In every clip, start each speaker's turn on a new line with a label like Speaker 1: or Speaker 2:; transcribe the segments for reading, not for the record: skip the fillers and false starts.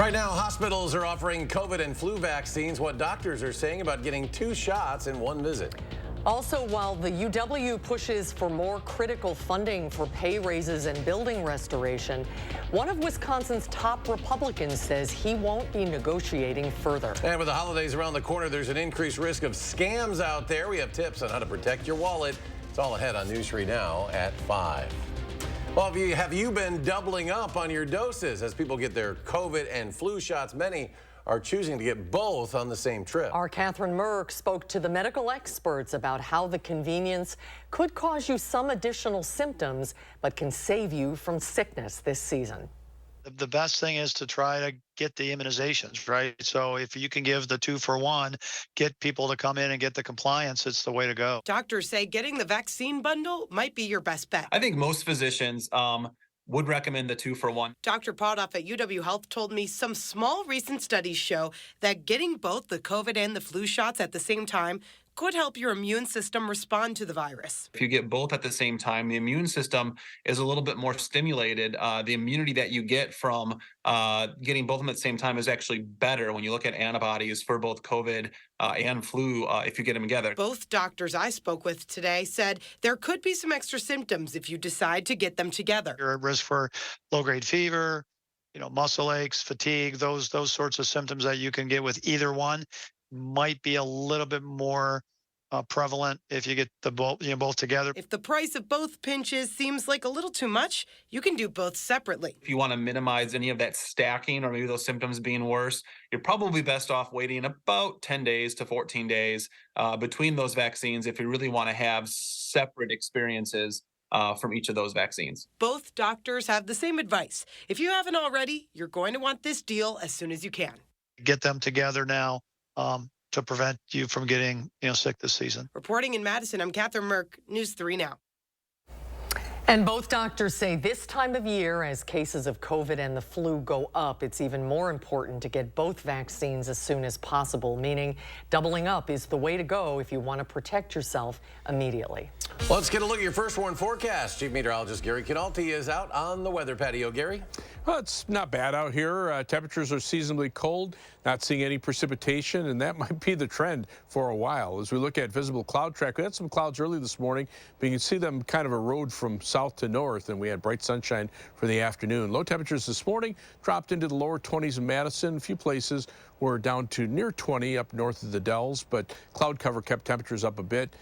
Speaker 1: Right now, hospitals are offering COVID and flu vaccines. What doctors are saying about getting 2 shots in one visit.
Speaker 2: Also, while the UW pushes for more critical funding for pay raises and building restoration, one of Wisconsin's top Republicans says he won't be negotiating further.
Speaker 1: And with the holidays around the corner, there's an increased risk of scams out there. We have tips on how to protect your wallet. It's all ahead on News 3 Now at 5. Well, have you been doubling up on your doses as people get their COVID and flu shots? Many are choosing to get both on the same trip.
Speaker 2: Our Catherine Merck spoke to the medical experts about how the convenience could cause you some additional symptoms, but can save you from sickness this season.
Speaker 3: The best thing is to try to get the immunizations, right? So if you can give the 2-for-1, get people to come in and get the compliance, it's the way to go.
Speaker 4: Doctors say getting the vaccine bundle might be your best bet.
Speaker 5: I think most physicians would recommend the 2-for-1.
Speaker 4: Dr. Podoff at UW Health told me some small recent studies show that getting both the COVID and the flu shots at the same time could help your immune system respond to the virus.
Speaker 5: If you get both at the same time, the immune system is a little bit more stimulated. The immunity that you get from getting both of them at the same time is actually better when you look at antibodies for both COVID and flu if you get them together.
Speaker 4: Both doctors I spoke with today said there could be some extra symptoms if you decide to get them together.
Speaker 3: You're at risk for low-grade fever, muscle aches, fatigue, those sorts of symptoms that you can get with either one might be a little bit more prevalent if you get the both together.
Speaker 4: If the price of both pinches seems like a little too much, you can do both separately.
Speaker 5: If you want to minimize any of that stacking or maybe those symptoms being worse, you're probably best off waiting about 10 days to 14 days between those vaccines if you really want to have separate experiences from each of those vaccines.
Speaker 4: Both doctors have the same advice. If you haven't already, you're going to want this deal as soon as you can.
Speaker 3: Get them together now to prevent you from getting sick this season.
Speaker 4: Reporting in Madison, I'm Catherine Merck, News 3 Now.
Speaker 2: And both doctors say this time of year, as cases of COVID and the flu go up, it's even more important to get both vaccines as soon as possible, meaning doubling up is the way to go if you want to protect yourself immediately.
Speaker 1: Let's get a look at your first warn forecast. Chief Meteorologist Gary Canalti is out on the weather patio. Gary?
Speaker 6: Well, it's not bad out here. Temperatures are seasonably cold, not seeing any precipitation, and that might be the trend for a while. As we look at visible cloud track, we had some clouds early this morning, but you can see them kind of erode from south to north, and we had bright sunshine for the afternoon. Low temperatures this morning dropped into the lower 20s in Madison. A few places were down to near 20 up north of the Dells, but cloud cover kept temperatures up a bit.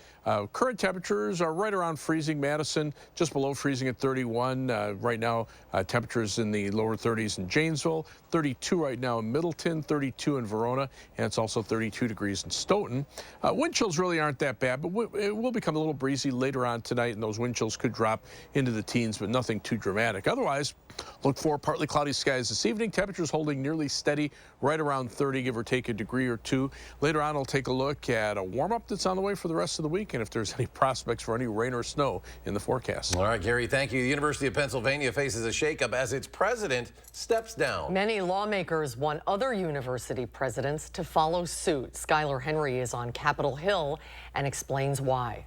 Speaker 6: Current temperatures are right around freezing. Madison just below freezing at 31. Right now, temperatures in the lower 30s in Janesville, 32 right now in Middleton, 32 in Verona, and it's also 32 degrees in Stoughton. Wind chills really aren't that bad, but it will become a little breezy later on tonight, and those wind chills could drop into the teens, but nothing too dramatic. Otherwise, look for partly cloudy skies this evening. Temperatures holding nearly steady, right around 30, give or take a degree or two. Later on, I'll take a look at a warm-up that's on the way for the rest of the week, and if there's any prospects for any rain or snow in the forecast.
Speaker 1: All right, Gary, thank you. The University of Pennsylvania faces a shakeup as its president steps down.
Speaker 2: Many lawmakers want other university presidents to follow suit. Skylar Henry is on Capitol Hill and explains why.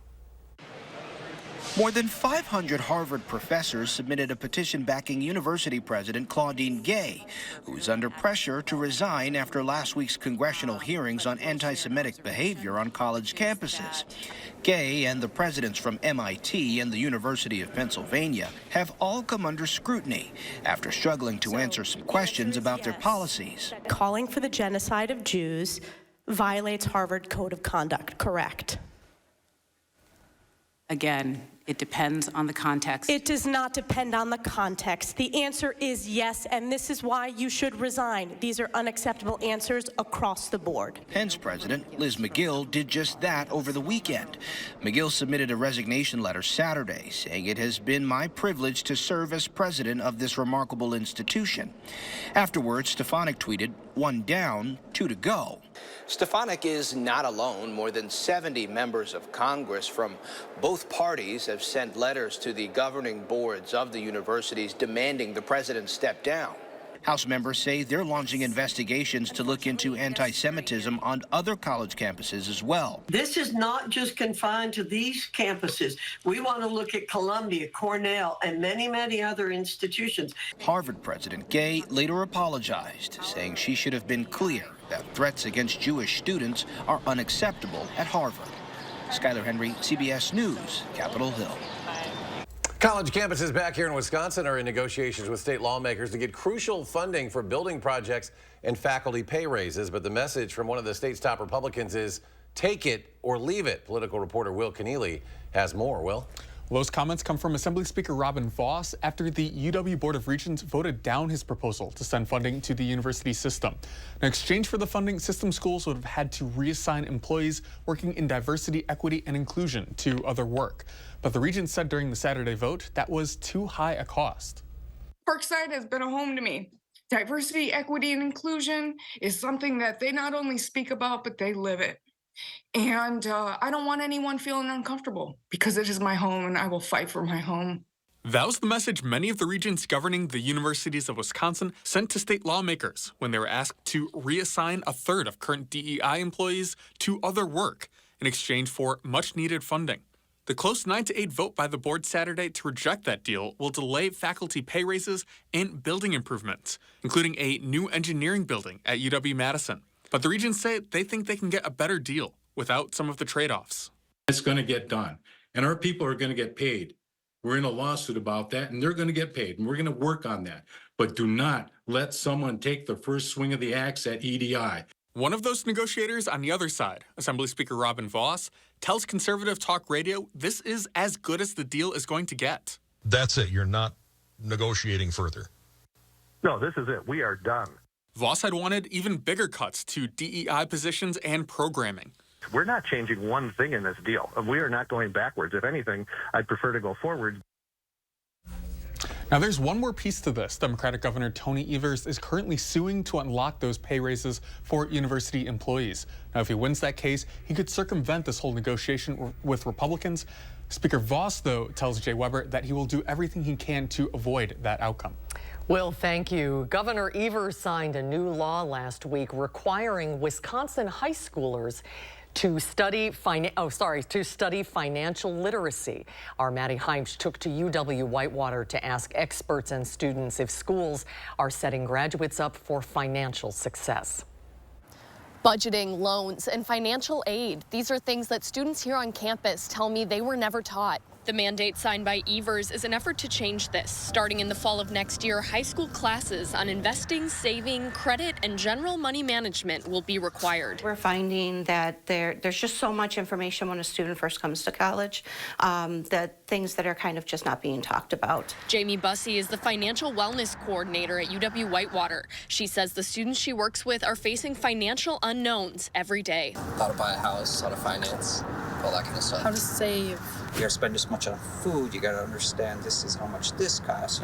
Speaker 7: More than 500 Harvard professors submitted a petition backing University President Claudine Gay, who is under pressure to resign after last week's congressional hearings on anti-Semitic behavior on college campuses. Gay and the presidents from MIT and the University of Pennsylvania have all come under scrutiny after struggling to answer some questions about their policies.
Speaker 8: Calling for the genocide of Jews violates Harvard Code of Conduct, correct?
Speaker 9: Again, it depends on the context.
Speaker 8: It does not depend on the context. The answer is yes, and this is why you should resign. These are unacceptable answers across the board.
Speaker 7: Pence President Liz McGill did just that over the weekend. McGill submitted a resignation letter Saturday, saying it has been my privilege to serve as president of this remarkable institution. Afterwards, Stefanik tweeted, "One down, 2 to go."
Speaker 10: Stefanik is not alone. More than 70 members of Congress from both parties have sent letters to the governing boards of the universities demanding the president step down.
Speaker 7: House members say they're launching investigations to look into anti-Semitism on other college campuses as well.
Speaker 11: This is not just confined to these campuses. We want to look at Columbia, Cornell, and many, many other institutions.
Speaker 7: Harvard President Gay later apologized, saying she should have been clear that threats against Jewish students are unacceptable at Harvard. Skylar Henry, CBS News, Capitol Hill.
Speaker 1: College campuses back here in Wisconsin are in negotiations with state lawmakers to get crucial funding for building projects and faculty pay raises. But the message from one of the state's top Republicans is take it or leave it. Political reporter Will Keneally has more. Will?
Speaker 12: Those comments come from Assembly Speaker Robin Vos after the UW Board of Regents voted down his proposal to send funding to the university system. In exchange for the funding, system schools would have had to reassign employees working in diversity, equity, and inclusion to other work. But the Regents said during the Saturday vote that was too high a cost.
Speaker 13: Parkside has been a home to me. Diversity, equity, and inclusion is something that they not only speak about, but they live it. And I don't want anyone feeling uncomfortable because it is my home and I will fight for my home.
Speaker 12: That was the message many of the regents governing the universities of Wisconsin sent to state lawmakers when they were asked to reassign a third of current DEI employees to other work in exchange for much-needed funding. The close 9-8 vote by the board Saturday to reject that deal will delay faculty pay raises and building improvements, including a new engineering building at UW-Madison. But the regents say they think they can get a better deal without some of the trade-offs.
Speaker 14: It's going to get done, and our people are going to get paid. We're in a lawsuit about that, and they're going to get paid, and we're going to work on that. But do not let someone take the first swing of the axe at EDI.
Speaker 12: One of those negotiators on the other side, Assembly Speaker Robin Vos, tells Conservative Talk Radio this is as good as the deal is going to get.
Speaker 15: That's it. You're not negotiating further.
Speaker 16: No, this is it. We are done.
Speaker 12: Vos had wanted even bigger cuts to DEI positions and programming.
Speaker 16: We're not changing one thing in this deal. We are not going backwards. If anything, I'd prefer to go forward.
Speaker 12: Now, there's one more piece to this. Democratic Governor Tony Evers is currently suing to unlock those pay raises for university employees. Now, if he wins that case, he could circumvent this whole negotiation with Republicans. Speaker Vos, though, tells Jay Weber that he will do everything he can to avoid that outcome.
Speaker 2: Will, thank you. Governor Evers signed a new law last week requiring Wisconsin high schoolers to study financial literacy. Our Maddie Heimsch took to UW-Whitewater to ask experts and students if schools are setting graduates up for financial success.
Speaker 17: Budgeting, loans, and financial aid. These are things that students here on campus tell me they were never taught.
Speaker 18: The mandate signed by Evers is an effort to change this. Starting in the fall of next year, high school classes on investing, saving, credit, and general money management will be required.
Speaker 19: We're finding that there's just so much information when a student first comes to college, that things that are kind of just not being talked about.
Speaker 18: Jamie Bussey is the financial wellness coordinator at UW-Whitewater. She says the students she works with are facing financial unknowns every day.
Speaker 20: How to buy a house, how to finance, all that kind of stuff.
Speaker 18: How to save.
Speaker 20: You gotta spend this much on food, you gotta understand this is how much this costs.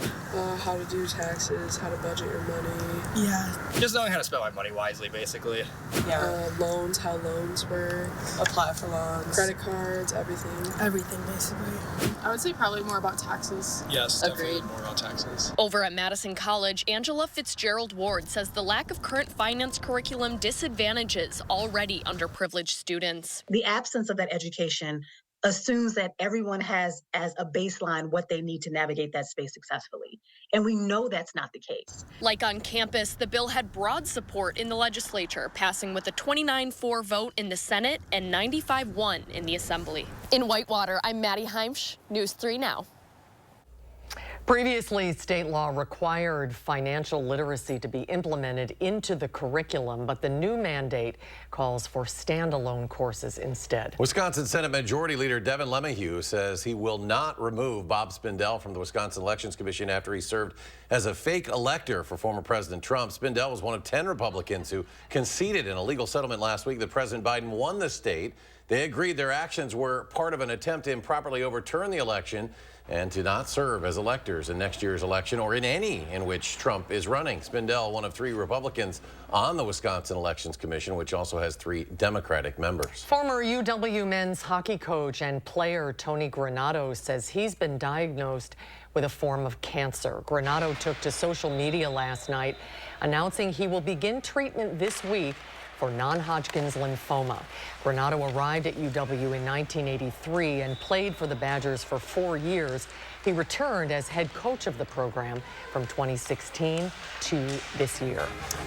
Speaker 21: How to do taxes, how to budget your money.
Speaker 20: Yeah. Just knowing how to spend my money wisely, basically.
Speaker 21: Yeah. Loans, how loans work.
Speaker 22: Apply for loans.
Speaker 21: Credit cards, everything.
Speaker 22: Everything, basically.
Speaker 23: I would say probably more about taxes.
Speaker 20: Yes, definitely more about taxes.
Speaker 18: Over at Madison College, Angela Fitzgerald Ward says the lack of current finance curriculum disadvantages already underprivileged students.
Speaker 24: The absence of that education assumes that everyone has as a baseline what they need to navigate that space successfully. And we know that's not the case.
Speaker 18: Like on campus, the bill had broad support in the legislature, passing with a 29-4 vote in the Senate and 95-1 in the Assembly.
Speaker 17: In Whitewater, I'm Maddie Heimsch, News 3 Now.
Speaker 2: Previously, state law required financial literacy to be implemented into the curriculum, but the new mandate calls for standalone courses instead.
Speaker 1: Wisconsin Senate Majority Leader Devin LeMahieu says he will not remove Bob Spindell from the Wisconsin Elections Commission after he served as a fake elector for former President Trump. Spindell was one of 10 Republicans who conceded in a legal settlement last week that President Biden won the state. They agreed their actions were part of an attempt to improperly overturn the election and to not serve as electors in next year's election or in any in which Trump is running. Spindell, one of 3 Republicans on the Wisconsin Elections Commission, which also has 3 Democratic members.
Speaker 2: Former UW men's hockey coach and player Tony Granato says he's been diagnosed with a form of cancer. Granato took to social media last night announcing he will begin treatment this week for non-Hodgkin's lymphoma. Granato arrived at UW in 1983 and played for the Badgers for 4 years. He returned as head coach of the program from 2016 to this year.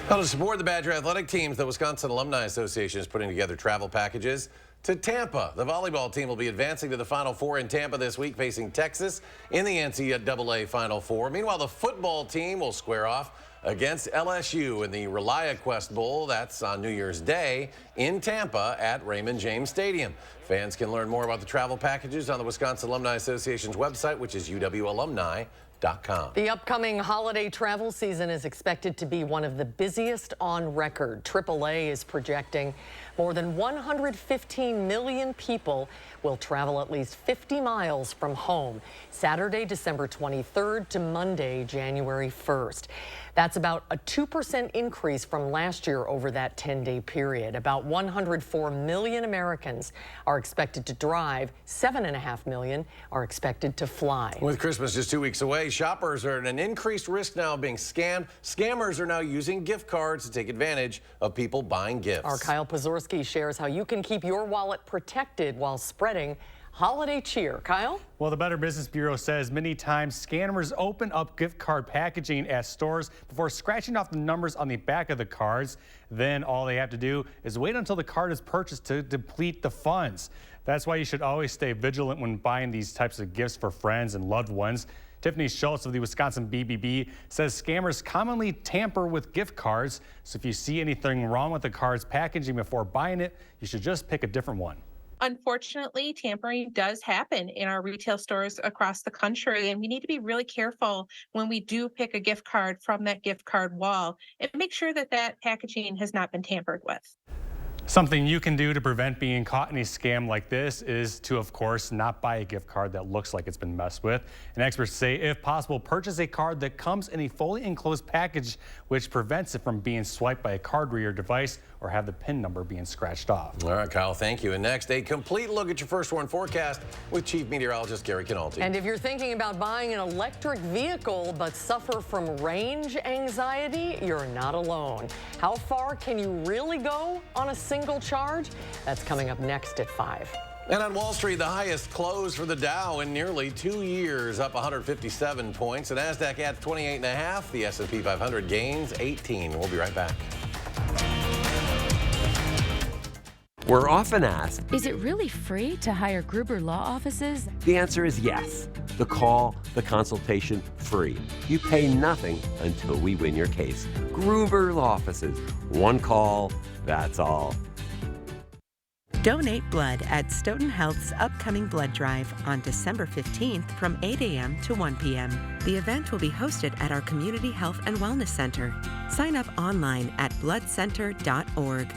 Speaker 1: Well, to support the Badger athletic teams, the Wisconsin Alumni Association is putting together travel packages to Tampa. The volleyball team will be advancing to the Final Four in Tampa this week, facing Texas in the NCAA Final Four. Meanwhile, the football team will square off against LSU in the ReliaQuest Bowl. That's on New Year's Day in Tampa at Raymond James Stadium. Fans can learn more about the travel packages on the Wisconsin Alumni Association's website, which is uwalumni.com.
Speaker 2: The upcoming holiday travel season is expected to be one of the busiest on record. AAA is projecting more than 115 million people will travel at least 50 miles from home, Saturday, December 23rd to Monday, January 1st. That's about a 2% increase from last year over that 10-day period. About 104 million Americans are expected to drive. 7.5 million are expected to fly.
Speaker 1: With Christmas just 2 weeks away, shoppers are at an increased risk now of being scammed. Scammers are now using gift cards to take advantage of people buying gifts.
Speaker 2: Our Kyle Pozorski shares how you can keep your wallet protected while spreading holiday cheer. Kyle?
Speaker 3: Well, the Better Business Bureau says many times scammers open up gift card packaging at stores before scratching off the numbers on the back of the cards. Then all they have to do is wait until the card is purchased to deplete the funds. That's why you should always stay vigilant when buying these types of gifts for friends and loved ones. Tiffany Schultz of the Wisconsin BBB says scammers commonly tamper with gift cards. So if you see anything wrong with the card's packaging before buying it, you should just pick a different one.
Speaker 4: Unfortunately, tampering does happen in our retail stores across the country, and we need to be really careful when we do pick a gift card from that gift card wall and make sure that that packaging has not been tampered with.
Speaker 3: Something you can do to prevent being caught in a scam like this is to, of course, not buy a gift card that looks like it's been messed with. And experts say, if possible, purchase a card that comes in a fully enclosed package, which prevents it from being swiped by a card reader device or have the PIN number being scratched off.
Speaker 1: All right, Kyle, thank you. And next, a complete look at your first warn forecast with Chief Meteorologist Gary Canalti.
Speaker 2: And if you're thinking about buying an electric vehicle but suffer from range anxiety, you're not alone. How far can you really go on a single charge? That's coming up next at 5.
Speaker 1: And on Wall Street, the highest close for the Dow in nearly 2 years, up 157 points. The Nasdaq adds 28.5. The S&P 500 gains 18. We'll be right back.
Speaker 5: We're often asked,
Speaker 6: is it really free to hire Gruber Law Offices?
Speaker 5: The answer is yes. The call, the consultation, free. You pay nothing until we win your case. Gruber Law Offices. One call, that's all.
Speaker 25: Donate blood at Stoughton Health's upcoming blood drive on December 15th from 8 a.m. to 1 p.m. The event will be hosted at our Community Health and Wellness Center. Sign up online at bloodcenter.org.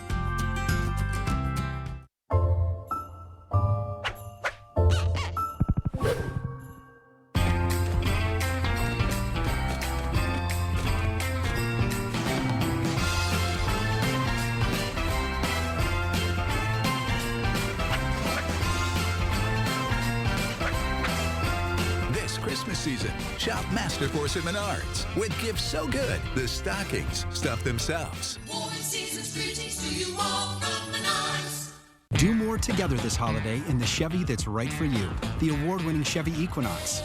Speaker 26: Christmas season, shop Masterforce at Menards with gifts so good, the stockings stuff themselves.
Speaker 27: Do more together this holiday in the Chevy that's right for you. The award-winning Chevy Equinox,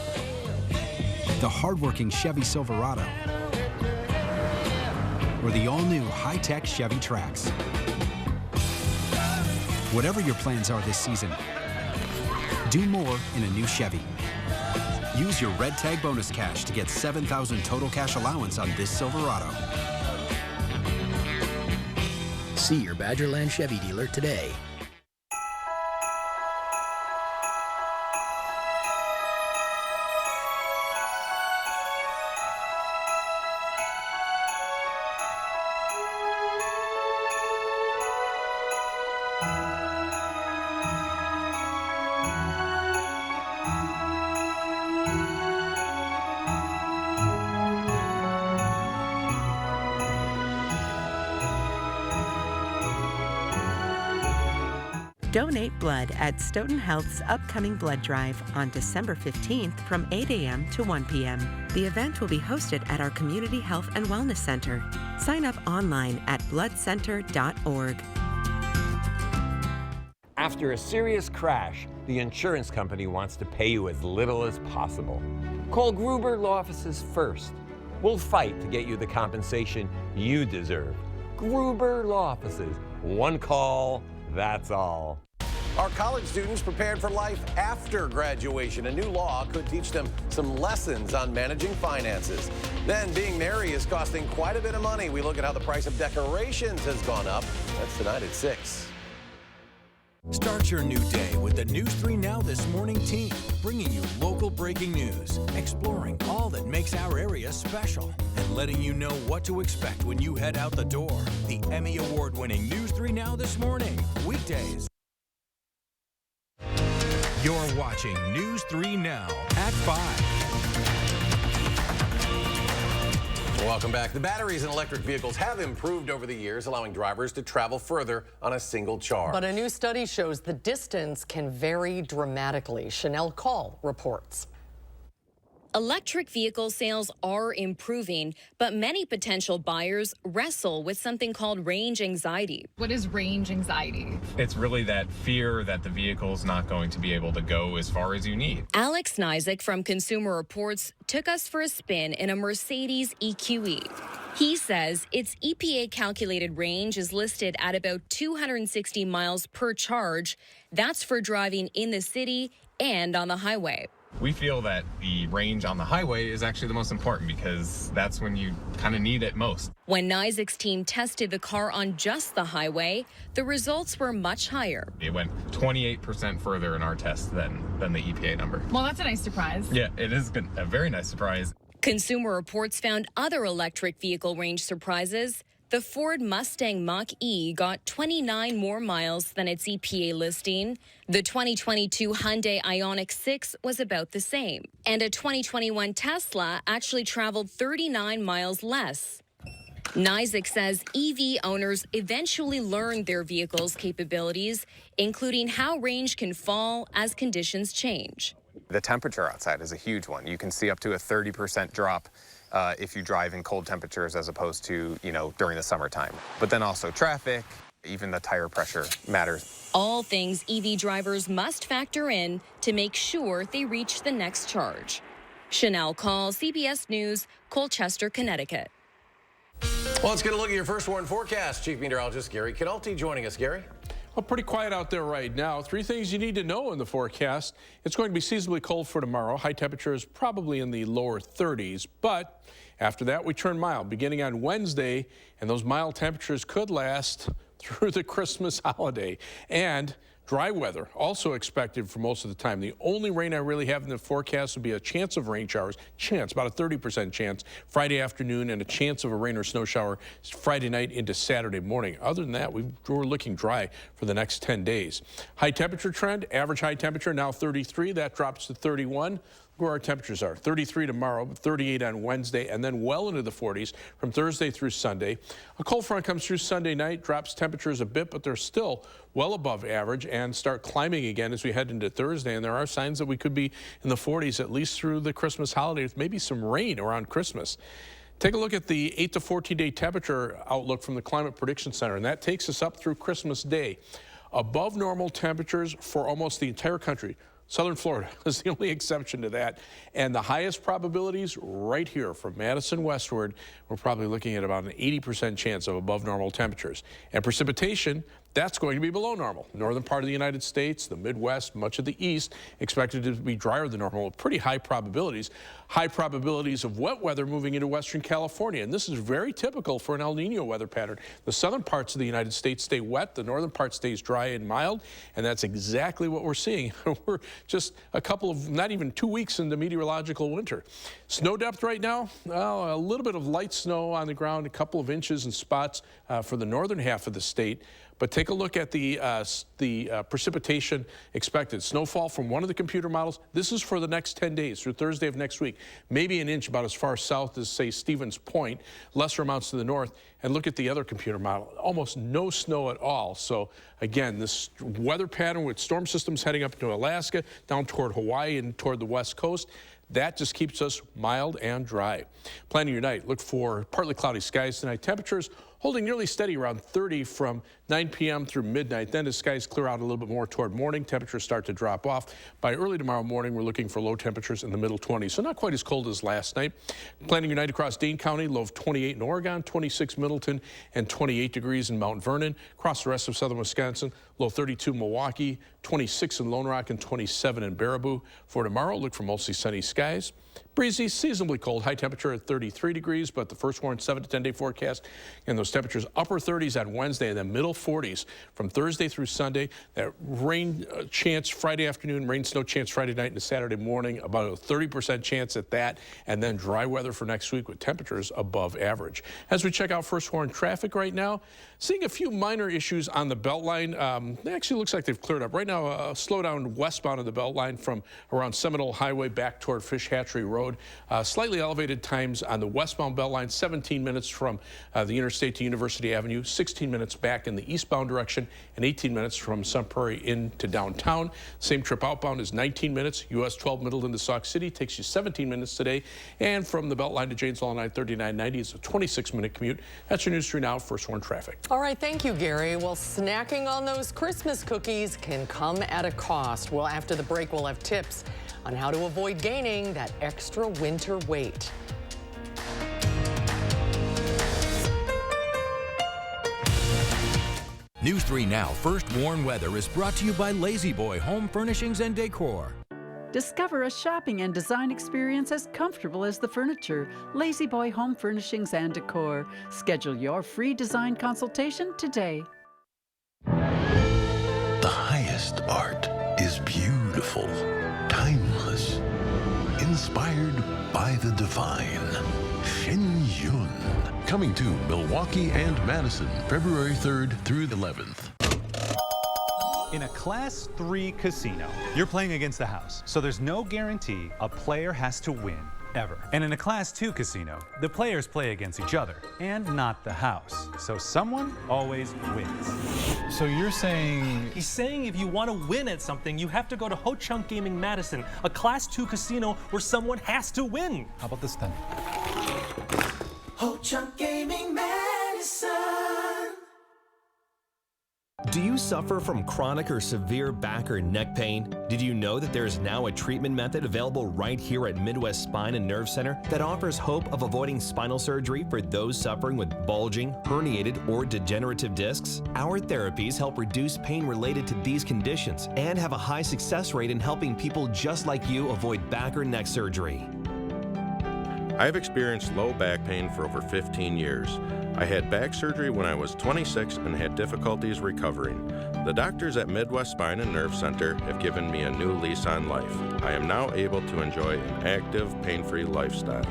Speaker 27: the hardworking Chevy Silverado, or the all-new high-tech Chevy Trax. Whatever your plans are this season, do more in a new Chevy. Use your Red Tag bonus cash to get $7,000 total cash allowance on this Silverado.
Speaker 28: See your Badgerland Chevy dealer today.
Speaker 25: Donate blood at Stoughton Health's upcoming blood drive on December 15th from 8 a.m. to 1 p.m. The event will be hosted at our Community Health and Wellness Center. Sign up online at bloodcenter.org.
Speaker 5: After a serious crash, the insurance company wants to pay you as little as possible. Call Gruber Law Offices first. We'll fight to get you the compensation you deserve. Gruber Law Offices. One call, that's all.
Speaker 1: Are college students prepared for life after graduation? A new law could teach them some lessons on managing finances. Then being merry is costing quite a bit of money. We look at how the price of decorations has gone up. That's tonight at 6.
Speaker 7: Start your new day with the News 3 Now This Morning team, bringing you local breaking news, exploring all that makes our area special, and letting you know what to expect when you head out the door. The Emmy Award-winning News 3 Now This Morning, weekdays. You're watching News 3 Now at 5.
Speaker 1: Welcome back. The batteries in electric vehicles have improved over the years, allowing drivers to travel further on a single charge.
Speaker 2: But a new study shows the distance can vary dramatically. Chanel Call reports.
Speaker 8: Electric vehicle sales are improving, but many potential buyers wrestle with something called range anxiety.
Speaker 23: What is range anxiety?
Speaker 9: It's really that fear that the vehicle's not going to be able to go as far as you need.
Speaker 8: Alex Nizick from Consumer Reports took us for a spin in a Mercedes EQE. He says its EPA calculated range is listed at about 260 miles per charge. That's for driving in the city and on the highway.
Speaker 9: We feel that the range on the highway is actually the most important because that's when you kind of need it most.
Speaker 8: When Nizick's team tested the car on just the highway, the results were much higher.
Speaker 9: It went 28% further in our test than the EPA number.
Speaker 23: Well, that's a nice surprise.
Speaker 9: Yeah, it is a very nice surprise.
Speaker 8: Consumer Reports found other electric vehicle range surprises. The Ford Mustang Mach-E got 29 more miles than its EPA listing. The 2022 Hyundai Ioniq 6 was about the same. And a 2021 Tesla actually traveled 39 miles less. Nizick says EV owners eventually learn their vehicle's capabilities, including how range can fall as conditions change.
Speaker 10: The temperature outside is a huge one. You can see up to a 30% drop if you drive in cold temperatures as opposed to, during the summertime. But then also traffic, even the tire pressure matters.
Speaker 8: All things EV drivers must factor in to make sure they reach the next charge. Chanel Call, CBS News, Colchester, Connecticut.
Speaker 1: Well, let's get a look at your first warn forecast. Chief Meteorologist Gary Kidalty joining us. Gary?
Speaker 11: Well, pretty quiet out there right now. 3 things you need to know in the forecast. It's going to be seasonably cold for tomorrow. High temperatures probably in the lower 30s, but after that we turn mild beginning on Wednesday, and those mild temperatures could last through the Christmas holiday. And dry weather also expected for most of the time. The only rain I really have in the forecast would be a chance of rain showers, about a 30% chance Friday afternoon, and a chance of a rain or snow shower Friday night into Saturday morning. Other than that, we're looking dry for the next 10 days. High temperature trend, average high temperature now 33, that drops to 31. Where our temperatures are 33 tomorrow, 38 on Wednesday, and then well into the 40s from Thursday through Sunday. A cold front comes through Sunday night, drops temperatures a bit, but they're still well above average and start climbing again as we head into Thursday. And there are signs that we could be in the 40s at least through the Christmas holiday with maybe some rain around Christmas. Take a look at the 8 to 14-day temperature outlook from the Climate Prediction Center, and that takes us up through Christmas Day. Above normal temperatures for almost the entire country. Southern Florida is the only exception to that. And the highest probabilities right here from Madison westward, we're probably looking at about an 80% chance of above normal temperatures. And precipitation, that's going to be below normal. Northern part of the United States, the Midwest, much of the East, expected to be drier than normal with pretty high probabilities. High probabilities of wet weather moving into Western California. And this is very typical for an El Nino weather pattern. The southern parts of the United States stay wet. The northern part stays dry and mild. And that's exactly what we're seeing. We're just a couple of, not even 2 weeks into meteorological winter. Snow depth right now, well, a little bit of light snow on the ground, a couple of inches in spots for the northern half of the state. But take a look at the precipitation expected. Snowfall from one of the computer models. This is for the next 10 days through Thursday of next week. Maybe an inch about as far south as, say, Stevens Point, lesser amounts to the north. And look at the other computer model. Almost no snow at all. So, again, this weather pattern with storm systems heading up into Alaska, down toward Hawaii and toward the west coast, that just keeps us mild and dry. Planning your night, look for partly cloudy skies tonight. Temperatures holding nearly steady around 30 from 9 p.m. through midnight. Then as skies clear out a little bit more toward morning, temperatures start to drop off. By early tomorrow morning, we're looking for low temperatures in the middle 20s, so not quite as cold as last night. Planning your night across Dane County, low of 28 in Oregon, 26 Middleton, and 28 degrees in Mount Vernon. Across the rest of southern Wisconsin, low 32 Milwaukee, 26 in Lone Rock, and 27 in Baraboo. For tomorrow, look for mostly sunny skies. Breezy, seasonably cold, high temperature at 33 degrees, but the first warned 7 to 10 day forecast, and those temperatures upper 30s on Wednesday and then middle 40s from Thursday through Sunday. That rain chance Friday afternoon, rain snow chance Friday night and Saturday morning, about a 30% chance at that, and then dry weather for next week with temperatures above average. As we check out first warned traffic right now, seeing a few minor issues on the Beltline. It actually looks like they've cleared up. Right now, a slowdown westbound of the Beltline from around Seminole Highway back toward Fish Hatchery Road. Slightly elevated times on the westbound Beltline, 17 minutes from the interstate to University Avenue, 16 minutes back in the eastbound direction, and 18 minutes from Sun Prairie into downtown. Same trip outbound is 19 minutes. US 12 Middleton to Sauk City takes you 17 minutes today. And from the Beltline to Janesville on I-3990 is a 26-minute commute. That's your News 3 Now first warned traffic.
Speaker 2: All right, thank you, Gary. Well, snacking on those Christmas cookies can come at a cost. Well, after the break, we'll have tips on how to avoid gaining that extra winter weight.
Speaker 7: News 3 Now First Warn Weather is brought to you by Lazy Boy Home Furnishings and Decor.
Speaker 12: Discover a shopping and design experience as comfortable as the furniture. Lazy Boy Home Furnishings and Decor. Schedule your free design consultation today.
Speaker 13: The highest art is beautiful, timeless, inspired by the divine. Shen Yun. Coming to Milwaukee and Madison, February 3rd through the 11th.
Speaker 14: In a Class 3 casino, you're playing against the house, so there's no guarantee a player has to win, ever. And in a Class 2 casino, the players play against each other, and not the house. So someone always wins.
Speaker 15: So you're saying... He's saying if you want to win at something, you have to go to Ho Chunk Gaming Madison, a Class 2 casino where someone has to win.
Speaker 14: How about this then?
Speaker 16: Ho Chunk Gaming Madison.
Speaker 19: Do you suffer from chronic or severe back or neck pain? Did you know that there is now a treatment method available right here at Midwest Spine and Nerve Center that offers hope of avoiding spinal surgery for those suffering with bulging, herniated, or degenerative discs? Our therapies help reduce pain related to these conditions and have a high success rate in helping people just like you avoid back or neck surgery.
Speaker 21: I have experienced low back pain for over 15 years. I had back surgery when I was 26 and had difficulties recovering. The doctors at Midwest Spine and Nerve Center have given me a new lease on life. I am now able to enjoy an active, pain-free lifestyle.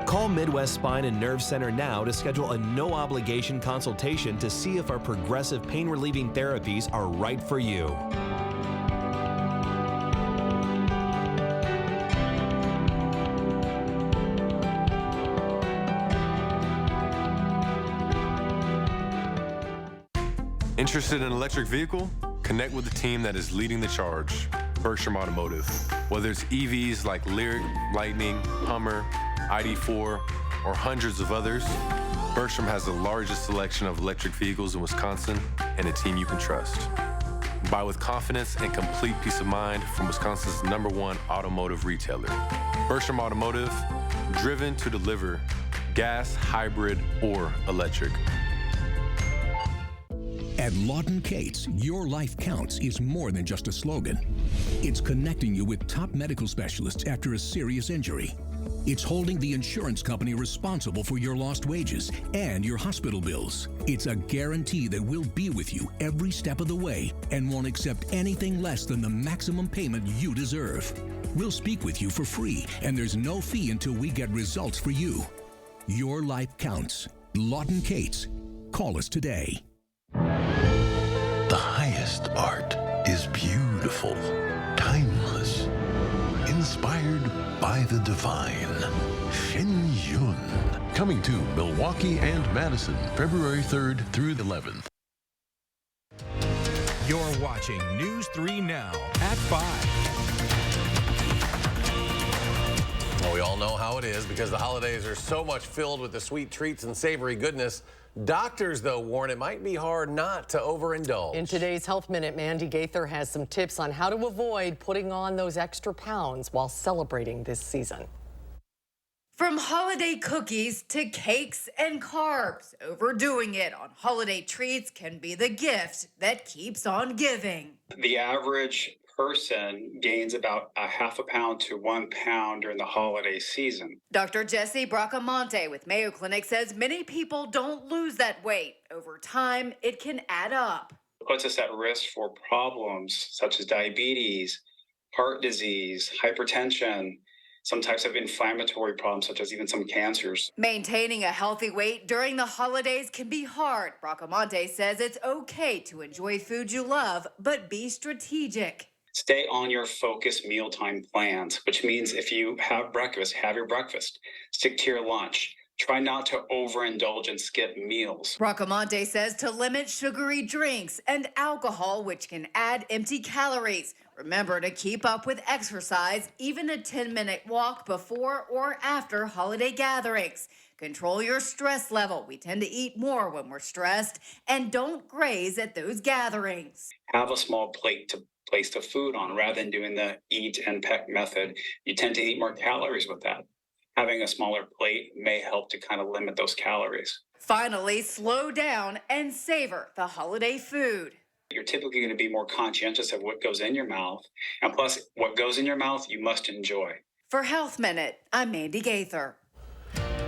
Speaker 19: Call Midwest Spine and Nerve Center now to schedule a no-obligation consultation to see if our progressive pain-relieving therapies are right for you.
Speaker 22: Interested in an electric vehicle? Connect with the team that is leading the charge, Bergstrom Automotive. Whether it's EVs like Lyriq, Lightning, Hummer, ID4, or hundreds of others, Bergstrom has the largest selection of electric vehicles in Wisconsin and a team you can trust. Buy with confidence and complete peace of mind from Wisconsin's #1 automotive retailer. Bergstrom Automotive, driven to deliver gas, hybrid, or electric.
Speaker 29: At Lawton Cates, your life counts is more than just a slogan. It's connecting you with top medical specialists after a serious injury. It's holding the insurance company responsible for your lost wages and your hospital bills. It's a guarantee that we'll be with you every step of the way and won't accept anything less than the maximum payment you deserve. We'll speak with you for free, and there's no fee until we get results for you. Your life counts. Lawton Cates. Call us today.
Speaker 13: highest art is beautiful, timeless, inspired by the divine. Shen Yun. Coming to Milwaukee and Madison, February 3rd through the 11th.
Speaker 7: You're watching News 3 Now at 5.
Speaker 1: Well, we all know how it is because the holidays are so much filled with the sweet treats and savory goodness. Doctors, though, warn it might be hard not to overindulge.
Speaker 2: In today's Health Minute, Mandy Gaither has some tips on how to avoid putting on those extra pounds while celebrating this season.
Speaker 3: From holiday cookies to cakes and carbs, overdoing it on holiday treats can be the gift that keeps on giving.
Speaker 4: The average person gains about a half a pound to 1 pound during the holiday season.
Speaker 3: Dr. Jesse Bracamonte with Mayo Clinic says many people don't lose that weight. Over time, it can add up.
Speaker 4: It puts us at risk for problems such as diabetes, heart disease, hypertension, some types of inflammatory problems, such as even some cancers.
Speaker 3: Maintaining a healthy weight during the holidays can be hard. Bracamonte says it's okay to enjoy food you love, but be strategic.
Speaker 4: Stay on your focused mealtime plans, which means if you have breakfast, have your breakfast. Stick to your lunch. Try not to overindulge and skip meals.
Speaker 3: Bracamonte says to limit sugary drinks and alcohol, which can add empty calories. Remember to keep up with exercise, even a 10-minute walk before or after holiday gatherings. Control your stress level. We tend to eat more when we're stressed, and don't graze at those gatherings.
Speaker 4: Have a small plate to place the food on rather than doing the eat and peck method. You tend to eat more calories with that. Having a smaller plate may help to kind of limit those calories.
Speaker 3: Finally, slow down and savor the holiday food.
Speaker 4: You're typically going to be more conscientious of what goes in your mouth. And plus, what goes in your mouth, you must enjoy.
Speaker 3: For Health Minute, I'm Mandy Gaither.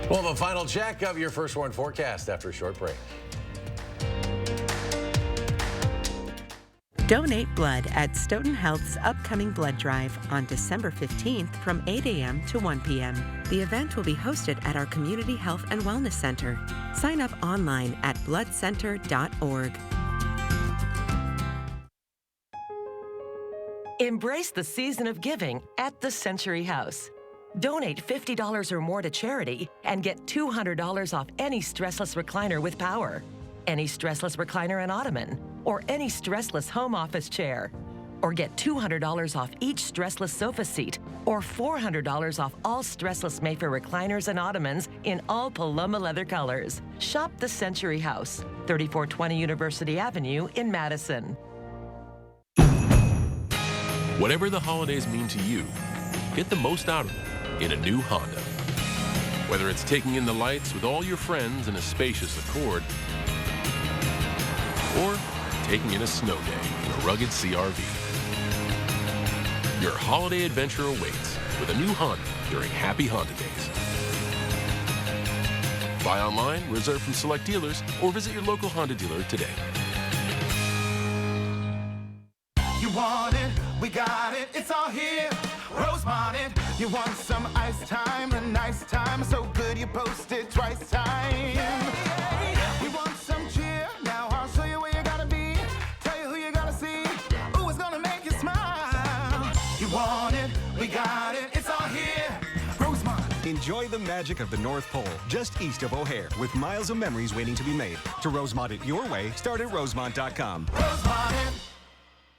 Speaker 1: We'll have a final check of your First Warn forecast after a short break.
Speaker 25: Donate blood at Stoughton Health's upcoming blood drive on December 15th from 8 a.m. to 1 p.m. The event will be hosted at our Community Health and Wellness Center. Sign up online at bloodcenter.org.
Speaker 6: Embrace the season of giving at the Century House. Donate $50 or more to charity and get $200 off any stressless recliner with power, any stressless recliner and ottoman, or any stressless home office chair. Or get $200 off each stressless sofa seat, or $400 off all stressless Mayfair recliners and ottomans in all Paloma leather colors. Shop the Century House, 3420 University Avenue in Madison.
Speaker 17: Whatever the holidays mean to you, get the most out of them in a new Honda. Whether it's taking in the lights with all your friends in a spacious Accord, or taking in a snow day in a rugged CRV. Your holiday adventure awaits with a new Honda during Happy Honda Days. Buy online, reserve from select dealers, or visit your local Honda dealer today.
Speaker 16: You want it, we got it, it's all here. Rosemont, you want some ice time, a nice time, so good you post it twice time. You want some cheer, now I'll show you where you gotta be. Tell you who you gotta see, ooh, it's gonna make you smile. You want it, we got it, it's all here. Rosemont.
Speaker 18: Enjoy the magic of the North Pole, just east of O'Hare, with miles of memories waiting to be made. To Rosemont it your way, start at rosemont.com.
Speaker 16: Rosemont.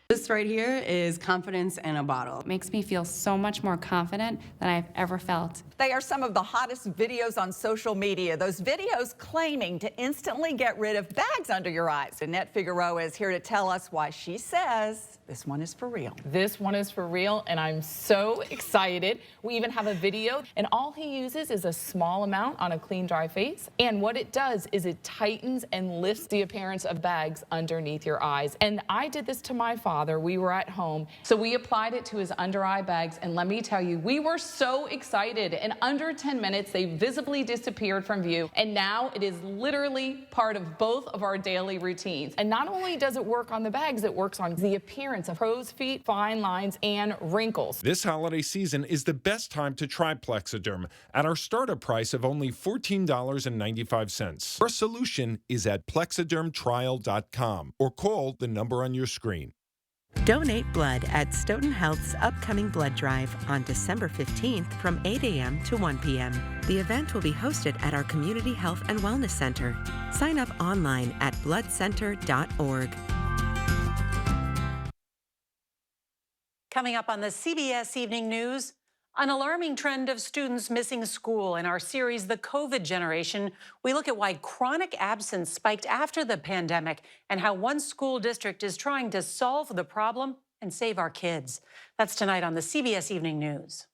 Speaker 20: This right here is confidence in a bottle. It makes me feel so much more confident than I've ever felt.
Speaker 24: They are some of the hottest videos on social media. Those videos claiming to instantly get rid of bags under your eyes. Annette Figueroa is here to tell us why she says this one is for real.
Speaker 23: This one is for real, and I'm so excited. We even have a video, and all he uses is a small amount on a clean, dry face. And what it does is it tightens and lifts the appearance of bags underneath your eyes. And I did this to my father together. We were at home, so we applied it to his under eye bags, and let me tell you, we were so excited. In under 10 minutes, they visibly disappeared from view, and now it is literally part of both of our daily routines. And not only does it work on the bags, it works on the appearance of crow's feet, fine lines, and wrinkles.
Speaker 5: This holiday season is the best time to try Plexiderm at our startup price of only $14.95. Our solution is at plexidermtrial.com or call the number on your screen.
Speaker 25: Donate blood at Stoughton Health's upcoming blood drive on December 15th from 8 a.m. to 1 p.m. The event will be hosted at our Community Health and Wellness Center. Sign up online at bloodcenter.org.
Speaker 8: Coming up on the CBS Evening News, an alarming trend of students missing school. In our series, The COVID Generation, we look at why chronic absence spiked after the pandemic and how one school district is trying to solve the problem and save our kids. That's tonight on the CBS Evening News.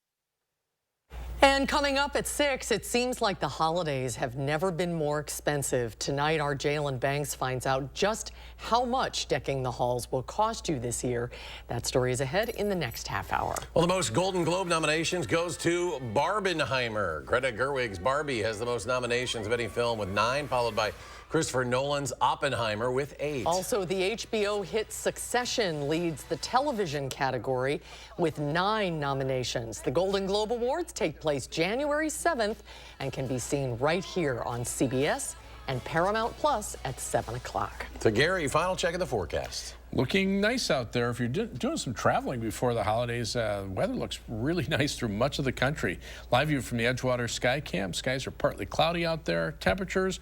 Speaker 2: And coming up at 6, it seems like the holidays have never been more expensive. Tonight, our Jalen Banks finds out just how much decking the halls will cost you this year. That story is ahead in the next half hour.
Speaker 1: Well, the most Golden Globe nominations goes to Barbenheimer. Greta Gerwig's Barbie has the most nominations of any film with 9, followed by Christopher Nolan's Oppenheimer with 8.
Speaker 2: Also, the HBO hit Succession leads the television category with 9 nominations. The Golden Globe Awards take place January 7th and can be seen right here on CBS and Paramount Plus at 7 o'clock.
Speaker 1: So, Gary, final check of the forecast.
Speaker 9: Looking nice out there. If you're doing some traveling before the holidays, weather looks really nice through much of the country. Live view from the Edgewater Sky Cam. Skies are partly cloudy out there. Temperatures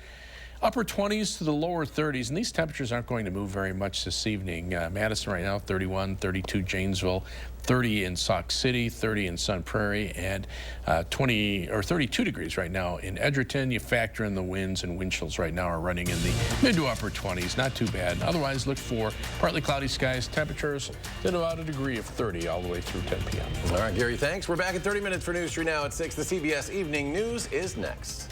Speaker 9: upper 20s to the lower 30s, and these temperatures aren't going to move very much this evening. Madison right now, 31, 32 Janesville, 30 in Sauk City, 30 in Sun Prairie, and 32 degrees right now in Edgerton. You factor in the winds, and wind chills right now are running in the mid to upper 20s. Not too bad. Otherwise, look for partly cloudy skies. Temperatures at about a degree of 30 all the way through 10 p.m.
Speaker 1: All right, Gary, thanks. We're back in 30 minutes for News 3 Now at 6. The CBS Evening News is next.